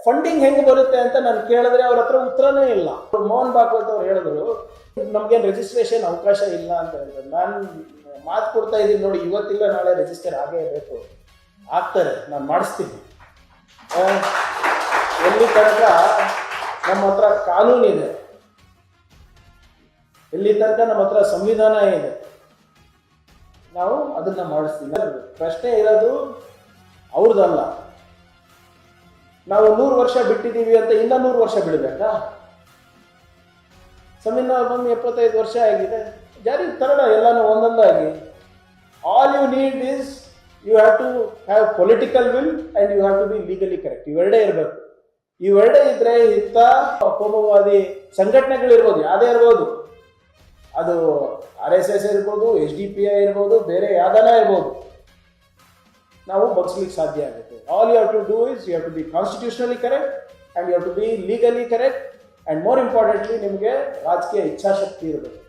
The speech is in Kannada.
ಫಂಡಿಂಗ್ ಹೆಂಗೆ ಬರುತ್ತೆ ಅಂತ ನಾನು ಕೇಳಿದ್ರೆ ಅವ್ರ ಹತ್ರ ಉತ್ತರನೇ ಇಲ್ಲ. ಮೋಹನ್ ಭಾಗವತ್ ಅವ್ರು ಹೇಳಿದ್ರು ನಮ್ಗೇನು ರಿಜಿಸ್ಟ್ರೇಷನ್ ಅವಕಾಶ ಇಲ್ಲ ಅಂತ ಹೇಳಿದ್ರು. ನಾನು ಮಾತು ಕೊಡ್ತಾ ಇದ್ದೀನಿ ನೋಡಿ, ಇವತ್ತಿಲ್ಲ ನಾಳೆ ರಿಜಿಸ್ಟರ್ ಆಗೇ ಬೇಕು, ಆಗ್ತಾರೆ, ನಾನು ಮಾಡಿಸ್ತೀನಿ. ಎಲ್ಲಿ ತನಕ ನಮ್ಮ ಹತ್ರ ಕಾನೂನಿದೆ, ಎಲ್ಲಿ ತನಕ ನಮ್ಮ ಹತ್ರ ಸಂವಿಧಾನ ಇದೆ, ನಾವು ಅದನ್ನ ಮಾಡಿಸ್ತೀವಿ. ಪ್ರಶ್ನೆ ಇರೋದು ಅವ್ರದ್ದಲ್ಲ, ನಾವು 100 ವರ್ಷ ಬಿಟ್ಟಿದ್ದೀವಿ ಅಂತ ಇನ್ನ 100 ವರ್ಷ ಬಿಡಬೇಕಾ? ಸಂವಿಧಾನ ಬಂದು 75 ವರ್ಷ ಆಗಿದೆ, ಜಾರಿ ತರೋಣ ಎಲ್ಲಾನು ಒಂದೊಂದಾಗಿ. All you need is you have to have political will and you have to be legally correct. ಇವೆರಡೇ ಇರಬೇಕು. ಇವೆರಡೇ ಇದ್ರೆ ಇಂಥ ಕೋಮುವಾದಿ ಸಂಘಟನೆಗಳಿರ್ಬೋದು, ಯಾವುದೇ ಇರ್ಬೋದು, ಅದು RSS ಇರ್ಬೋದು, SDPI ಇರ್ಬೋದು, ಬೇರೆ ಯಾವ್ದಾನ ಇರ್ಬೋದು, ನಾವು ಬಗ್ಸ್ಲಿಕ್ಕೆ ಸಾಧ್ಯ ಆಗುತ್ತೆ. All you have to do is you have to be constitutionally correct and you have to be legally correct and more importantly ನಿಮಗೆ ರಾಜಕೀಯ ಇಚ್ಛಾಶಕ್ತಿ ಇರಬೇಕು.